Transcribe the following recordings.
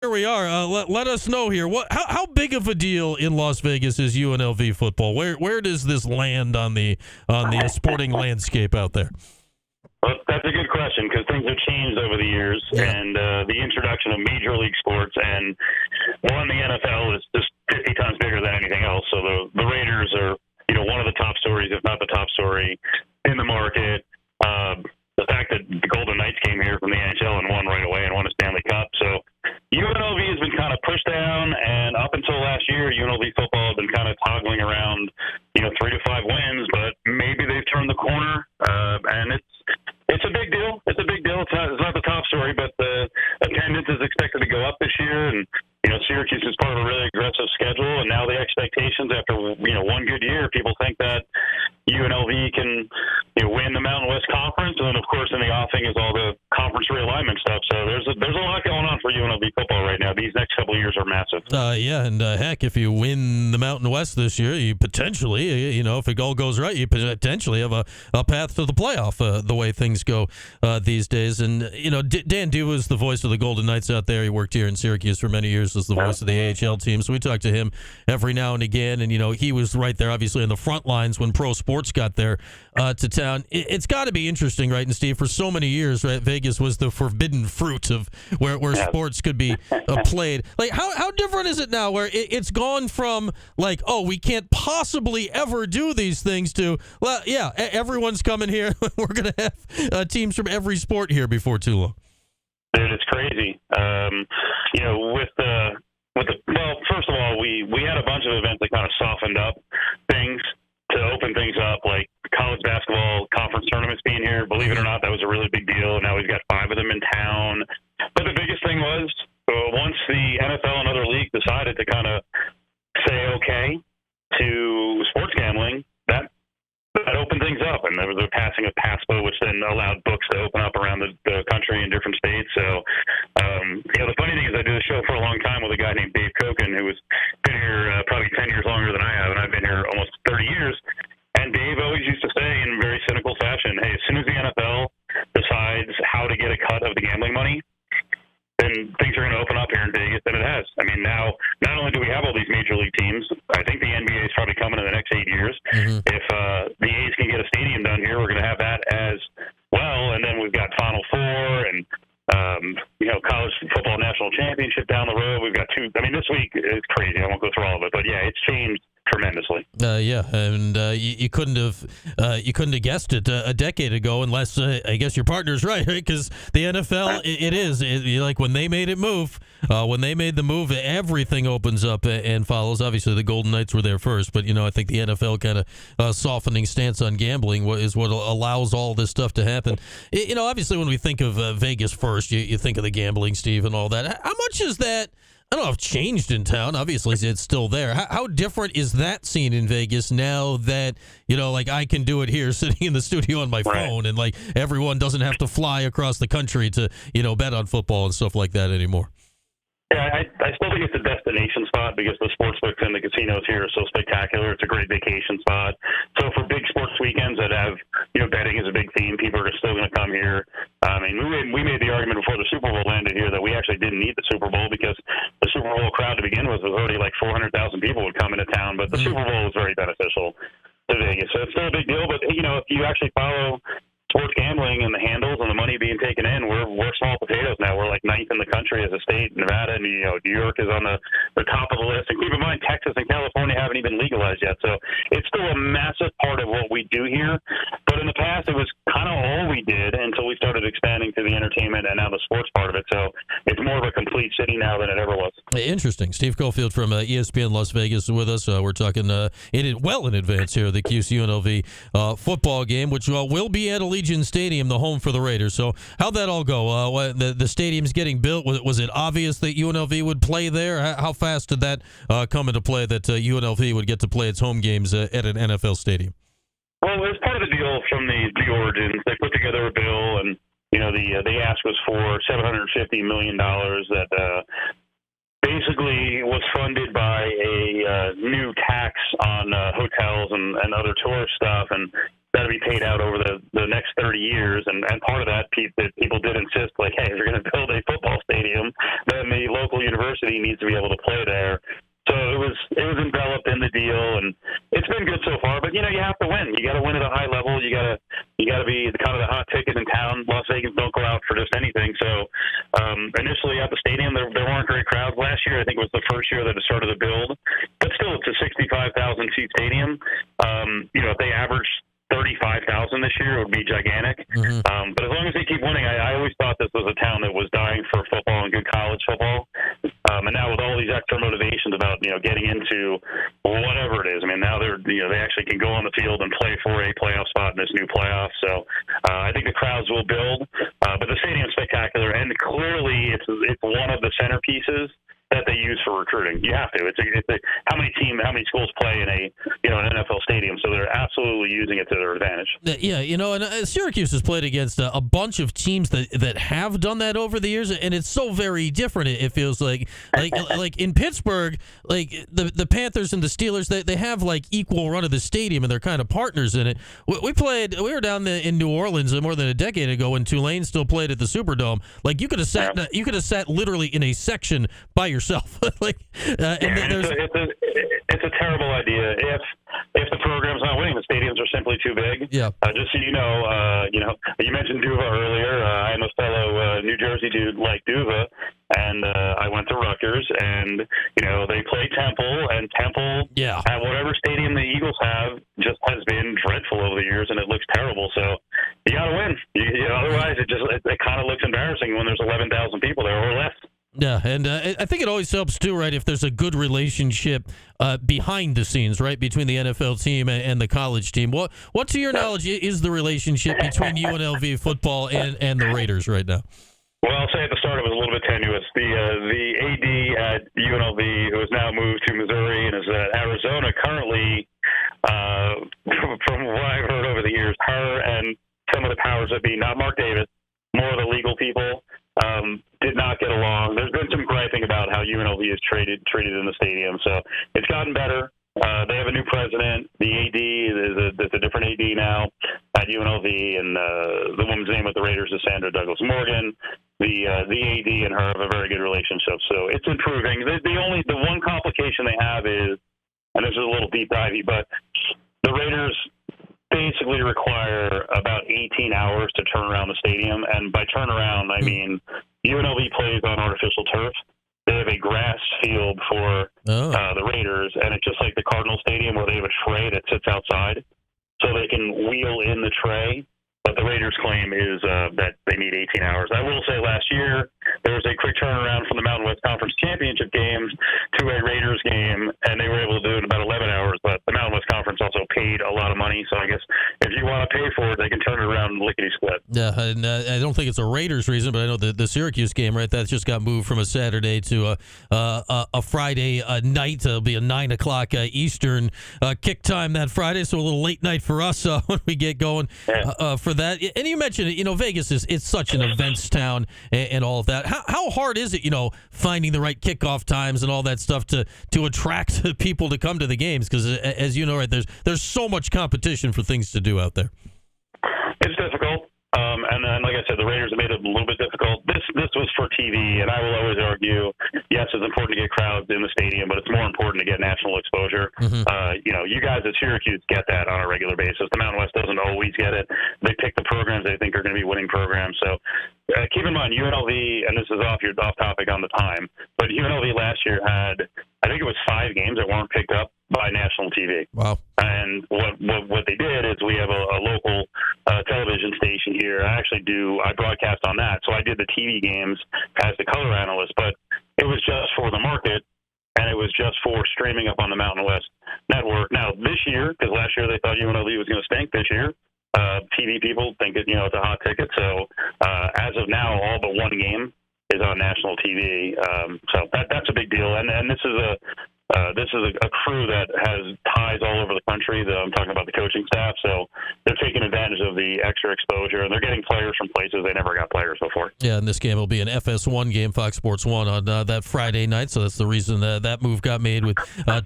Here we are. Let us know here. How big of a deal in Las Vegas is UNLV football? Where does this land on the sporting landscape out there? Well, that's a good question because things have changed over the years, and the introduction of major league sports and the NFL is just 50 times bigger than anything else. So the Raiders are one of the top stories, if not the top story in the market. The fact that the Golden Knights came here from the NHL and won right away and won a Stanley Cup. So UNLV has been kind of pushed down, and up until last year, UNLV football has been kind of toggling around, 3 to 5 wins, but maybe they've turned the corner, and it's a big deal. It's a big deal. It's not the top story, but the attendance is expected to go up this year, and Syracuse is part of a really aggressive schedule, and now the expectations after one good year, people think that UNLV can win the Mountain West Conference, and then of course in the offing is all the conference realignment stuff. So there's a lot going on for UNLV football right now. These next couple of years are massive. Heck, if you win the Mountain West this year, you potentially, if it all goes right, you potentially have a path to the playoff. The way things go these days, and Dan Duva is the voice of the Golden Knights out there. He worked here in Syracuse for many years as the voice of the AHL team. So we talk to him every now and again, and he was right there, obviously, in the front lines when pro sports got there to town. It's got to be interesting, right? And Steve, for so many years, right, Vegas was the forbidden fruit of where sports could be played. Like, how different is it now, where it's gone from like, oh, we can't possibly ever do these things to, well, yeah, everyone's coming here. We're gonna have teams from every sport here before too long. Dude, it's crazy. Well, first of all, we had a bunch of events that kind of softened up things to open things up, like college basketball conference tournaments being here. Believe it or not, that was a really big deal. Now we've got 5 of them in town. But the biggest thing was once the NFL and other leagues decided to kind of say okay to sports gambling, that opened things up, and there was a passing of PASPA, which then allowed books to open up around the country in different states. So, the funny thing is I did a show for a long time with a guy named Dave Koken, who has been here probably 10 years longer than I have, and I've been here almost 30 years. And Dave always used to say in very cynical fashion, hey, as soon as the NFL decides how to get a cut of the gambling money, then things are going to open up here in Vegas, and it has. I mean, now, not only do we have all these major league teams, I think the NBA is probably coming in the next 8 years. Mm-hmm. If the A's can get a stadium done here, we're going to have that as well. And then we've got Final Four and, college football national championship down the road. We've got 2. I mean, this week is crazy. I won't go through all of it, but yeah, it's changed tremendously. You couldn't have guessed it a decade ago, unless I guess your partner's right? Because the NFL, it is like when they made the move, everything opens up and follows. Obviously, the Golden Knights were there first, but I think the NFL kind of softening stance on gambling is what allows all this stuff to happen. Obviously, when we think of Vegas first, you think of the gambling, Steve, and all that. How much is that? I don't know if it's changed in town. Obviously, it's still there. How different is that scene in Vegas now that, like I can do it here sitting in the studio on my phone, and like everyone doesn't have to fly across the country to, bet on football and stuff like that anymore? Yeah, I still think it's a destination spot because the sportsbooks and the casinos here are so spectacular. It's a great vacation spot. So for big sports weekends that have, betting is a big theme, people are still going to come here. I mean, we made the argument before the Super Bowl landed here that we actually didn't need the Super Bowl because the Super Bowl crowd to begin with was already like 400,000 people would come into town, but the Super Bowl was very beneficial to Vegas. So it's still a big deal, but, if you actually follow sports gambling and the handles and the money being taken in, we're small potatoes now. We're like 9th in the country as a state. Nevada and New York is on the top of the list. And keep in mind, Texas and California haven't even legalized yet. So it's still a massive part of what we do here. But in the past, it was kind of all we did until we started expanding to the entertainment and now the sports part of it. So it's more of a complete city now than it ever was. Interesting. Steve Cofield from ESPN Las Vegas is with us. We're talking in advance here, the Cuse UNLV football game, which will be at Allegiant Stadium, the home for the Raiders. So how'd that all go? The stadium's getting built. Was it obvious that UNLV would play there? How fast did that come into play that UNLV would get to play its home games at an NFL stadium? Well, it was part of the deal from the origins. They put together a bill, and the ask was for $750 million that basically was funded by a new tax on hotels and other tourist stuff. And that'll be paid out over the next 30 years. And part of that, people did insist, like, hey, if you're going to build a football stadium, then the local university needs to be able to play there. So it was enveloped in the deal, and it's been good so far. But you have to win. You got to win at a high level. You got to be kind of the hot ticket in town. Las Vegas don't go out for just anything. So initially at the stadium, there weren't great crowds. Last year, I think, was the first year that it started to build. But still, it's a 65,000 seat stadium. If they averaged 35,000 this year, it would be gigantic. Mm-hmm. But as long as they keep winning, I always thought this was a town that was dying for football and good college football. And now with all these extra motivations about getting into whatever it is, I mean, now they actually can go on the field and play for a playoff spot in this new playoff. So I think the crowds will build. But the stadium's spectacular, and clearly it's one of the centerpieces that they use for recruiting. You have to. It's how many schools play in an NFL stadium, so they're absolutely using it to their advantage. Yeah, and Syracuse has played against a bunch of teams that have done that over the years, and it's so very different. It feels like in Pittsburgh, like the Panthers and the Steelers, they have like equal run of the stadium, and they're kind of partners in it. We were down in New Orleans more than a decade ago when Tulane still played at the Superdome. Like you could have sat literally in a section by yourself. It's a terrible idea. If the program's not winning, the stadiums are simply too big. Yeah. Just so you mentioned Duva earlier. I am a fellow New Jersey dude like Duva, and I went to Rutgers, and they play Temple, and Temple at whatever stadium the Eagles have just has been dreadful over the years, and it looks terrible. So you got to win. Otherwise, it kind of looks embarrassing when there's 11,000 people there or less. Yeah, and I think it always helps too, right, if there's a good relationship behind the scenes, right, between the NFL team and the college team. What to your knowledge, is the relationship between UNLV football and the Raiders right now? Well, I'll say at the start it was a little bit tenuous. The AD at UNLV, who has now moved to Missouri and is at Arizona currently, from what I've heard over the years, her and some of the powers that be, not Mark Davis, more of the legal people, did not get along. There's been some griping about how UNLV is treated in the stadium, so it's gotten better. They have a new president. The AD is a different AD now at UNLV, and the woman's name with the Raiders is Sandra Douglas Morgan. The AD and her have a very good relationship, so it's improving. The one complication they have is, and this is a little deep divey, but the Raiders basically require about 18 hours to turn around the stadium, and by turn around I mean UNLV plays on artificial turf. They have a grass field for the Raiders, and it's just like the Cardinal Stadium where they have a tray that sits outside, so they can wheel in the tray. But the Raiders' claim is that they need 18 hours. I will say last year there was a quick turnaround from the Mountain West Conference Championship games to a Raiders game, and they were able to do it in about 11 hours. But the Mountain West Conference also paid a lot of money, so I guess if you want to pay for it, they can turn it around lickety-split. Yeah, and I don't think it's a Raiders reason, but I know the Syracuse game, right, that just got moved from a Saturday to a Friday night. It'll be a 9 o'clock Eastern kick time that Friday, so a little late night for us when we get going for that. And you mentioned it, Vegas it's such an events town and all of that. How hard is it, finding the right kickoff times and all that stuff to attract people to come to the games? Because as you know, right, there's so much competition for things to do out there. It's difficult. And then, like I said, the Raiders have made it a little bit difficult. This was for TV, and I will always argue, yes, it's important to get crowds in the stadium, but it's more important to get national exposure. Mm-hmm. You guys at Syracuse get that on a regular basis. The Mountain West doesn't always get it. They pick the programs they think are going to be winning programs. So keep in mind, UNLV, and this is off topic on the time, but UNLV last year had, I think it was 5 games that weren't picked up by national TV. Wow. And what they did is we have a local television station here. I broadcast on that. So I did the TV games as the color analyst, but it was just for the market, and it was just for streaming up on the Mountain West Network. Now, this year, because last year they thought UNLV was going to stink, this year, TV people think it's a hot ticket. So as of now, all but one game is on national TV. So that's a big deal. And this is This is a crew that has ties all over the country. I'm talking about the coaching staff, so they're taking advantage of the extra exposure, and they're getting players from places they never got players before. Yeah, and this game will be an FS1 game, Fox Sports 1 on that Friday night, so that's the reason that move got made with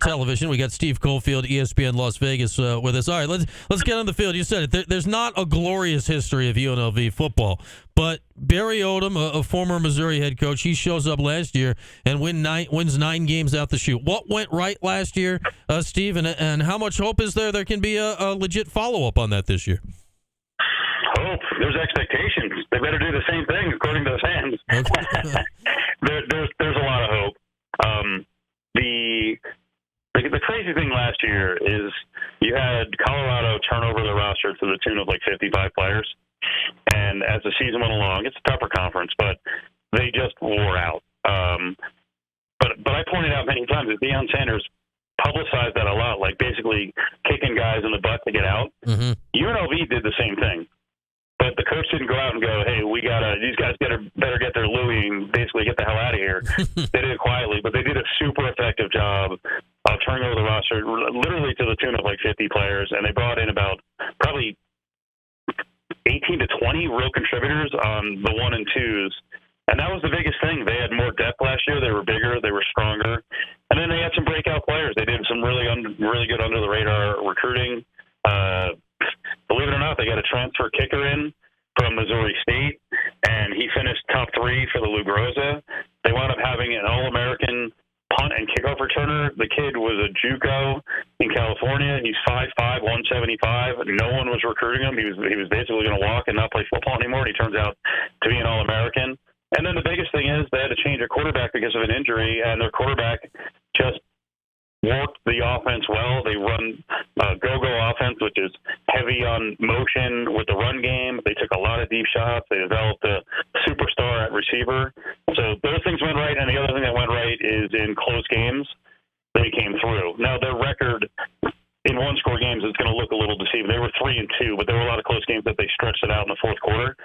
television. We got Steve Cofield, ESPN Las Vegas, with us. All right, let's get on the field. You said it. There's not a glorious history of UNLV football, but Barry Odom, a former Missouri head coach, he shows up last year and wins 9 games out the chute. What went right last year, Steve, and how much hope is there can be a legit follow-up on that this year? Hope. There's expectations. They better do the same thing according to the fans. Okay. there's a lot of hope. The crazy thing last year is you had Colorado turn over the roster to the tune of like 55 players. And as the season went along, it's a tougher conference, but they just wore out. But I pointed out many times that Deion Sanders publicized that a lot, like basically kicking guys in the butt to get out. Mm-hmm. UNLV did the same thing. But the coach didn't go out and go, hey, these guys better get their Louis and basically get the hell out of here. They did it quietly, but they did a super effective job of turning over the roster literally to the tune of like 50 players, and they brought in about probably 18 to 20 real contributors on the 1 and 2s. And that was the biggest thing. They had more depth last year. They were bigger. They were stronger. And then they had some breakout players. They did some really good under-the-radar recruiting. Believe it or not, they got a transfer kicker in from Missouri State, and he finished top 3 for the Lou Groza. They wound up having an All-American punt and kickoff returner. The kid was a JUCO in California. He's 5'5", 175. No one was recruiting him. He was basically going to walk and not play football anymore, and he turns out to be an All-American. And then the biggest thing is they had to change their quarterback because of an injury, and their quarterback just worked the offense well. They run go-go offense, which is heavy on motion with the run game. They took a lot of deep shots. They developed a superstar at receiver. So those things went right, and the other thing that went right is in close games, they came through. Now, their record in one-score games is going to look a little deceiving. They were 3-2, but there were a lot of close games that they stretched it out in the fourth quarter.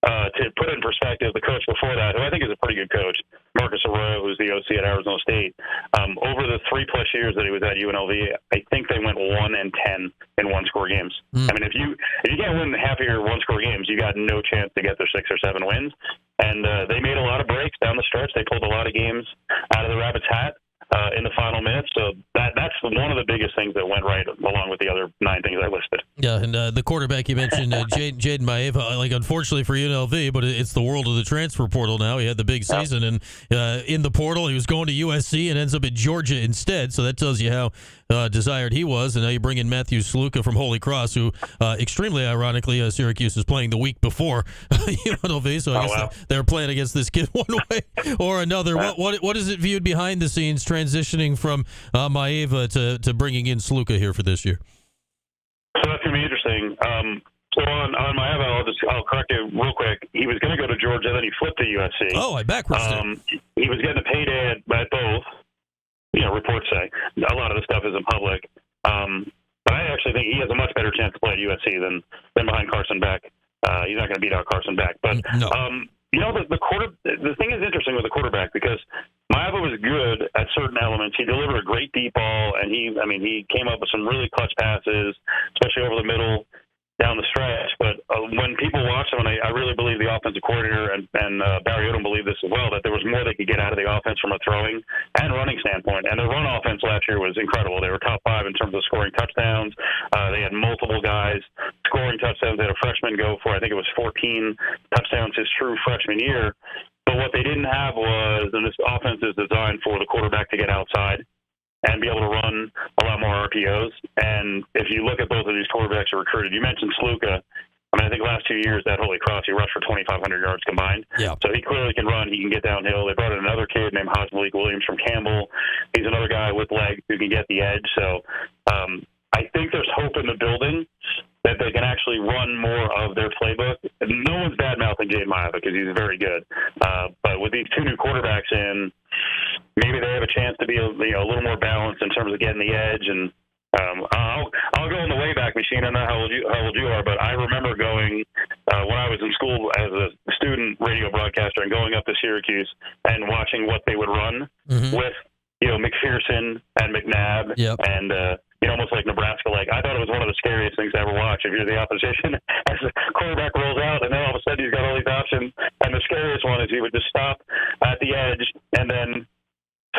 To put it in perspective, the coach before that, who I think is a pretty good coach, Marcus Arroyo, who's the OC at Arizona State, over the 3+ years that he was at UNLV, I think they went 1-10 in one-score games. I mean, if you can't win half of your one-score games, you got no chance to get their 6 or 7 wins. And they made a lot of breaks down the stretch. They pulled a lot of games out of the Rabbits' hat in the final minutes. So that's one of the biggest things that went right, along with the other 9 things I listed. Yeah, and the quarterback you mentioned, Jaden Maeva, like unfortunately for UNLV, but it's the world of the transfer portal now. He had the big season, and in the portal, he was going to USC and ends up at Georgia instead. So that tells you how desired he was. And now you bring in Matthew Sluka from Holy Cross, who extremely ironically, Syracuse is playing the week before UNLV. So I guess they're playing against this kid one way or another. What is it viewed behind the scenes transitioning from Maeva to bringing in Sluka here for this year? So that's going to be interesting. So on Maeva, I'll correct you real quick. He was going to go to Georgia, then he flipped to USC. Oh, I backwards He was getting a payday at both. Reports say. A lot of the stuff isn't public. But I actually think he has a much better chance to play at USC than behind Carson Beck. He's not going to beat out Carson Beck. But, no. The thing is interesting with the quarterback because Maeva was good at certain elements. He delivered a great deep ball, and he came up with some really clutch passes, especially over the middle, down the stretch. But when people watch him, and I really believe the offensive coordinator and Barry Odom believe this as well, that there was more they could get out of the offense from a throwing and running standpoint. And the run offense last year was incredible. They were top 5 in terms of scoring touchdowns. They had multiple guys scoring touchdowns. They had a freshman go for, I think it was 14 touchdowns his true freshman year. But what they didn't have was, and this offense is designed for the quarterback to get outside and be able to run a lot more RPOs. And if you look at both of these quarterbacks who recruited, you mentioned Sluka. I think last 2 years at Holy Cross, he rushed for 2,500 yards combined. Yeah. So he clearly can run. He can get downhill. They brought in another kid named Hodge Malik Williams from Campbell. He's another guy with legs who can get the edge. So I think there's hope in the building that they can actually run more of their playbook. No one's bad-mouthing Jaden Maeva because he's very good. But with these 2 new quarterbacks in, maybe they have a chance to be a little more balanced in terms of getting the edge. And I'll go in the Wayback Machine. I don't know how old you are, but I remember going when I was in school as a student radio broadcaster and going up to Syracuse and watching what they would run with McPherson and McNabb Yep. and almost like Nebraska. Like, I thought it was one of the scariest things to ever watch. If you're the opposition, as the quarterback rolls out, and then all of a sudden he's got all these options. And the scariest one is he would just stop at the edge and then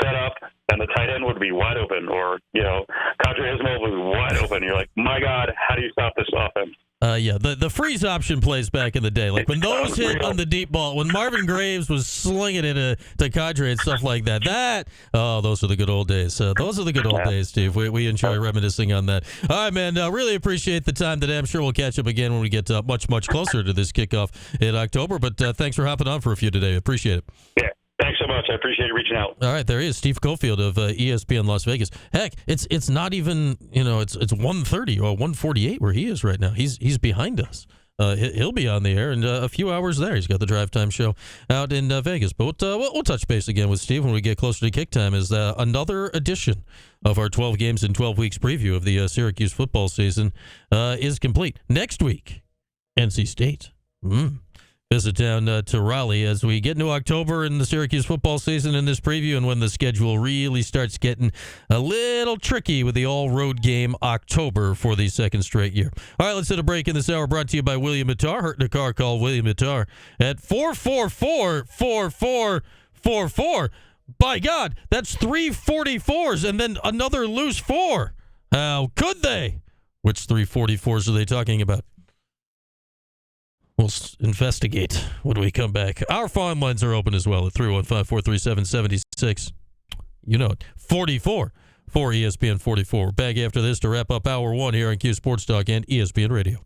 set up, and the tight end would be wide open, or Kadri Ismail was wide open. You're like, my God, how do you stop this offense? The freeze option plays back in the day, like when those hit on the deep ball, when Marvin Graves was slinging it to Kadri and stuff like that. Those are the good old days. Those are the good old days, Steve. We enjoy reminiscing on that. All right, man. Really appreciate the time today. I'm sure we'll catch up again when we get much closer to this kickoff in October. But thanks for hopping on for a few today. Appreciate it. Yeah. Thanks so much. I appreciate you reaching out. All right, there he is, Steve Cofield of ESPN Las Vegas. Heck, it's not even, it's 1:30 or 1:48 where he is right now. He's behind us. He'll be on the air in a few hours there. He's got the Drive Time show out in Vegas. But we'll touch base again with Steve when we get closer to kick time as another edition of our 12 games in 12 weeks preview of the Syracuse football season is complete. Next week, NC State. Visit down to Raleigh as we get into October in the Syracuse football season in this preview, and when the schedule really starts getting a little tricky with the all-road game October for the second straight year. All right, let's hit a break in this hour, brought to you by William Mattar. Hurt in a car, call William Mattar at 444-4444. By God, that's 3 44s and then another loose 4. How could they? Which 3 44s are they talking about? We'll investigate when we come back. Our phone lines are open as well at 315-437-76. You know it. 44 for ESPN 44. Back after this to wrap up Hour 1 here on Q Sports Talk and ESPN Radio.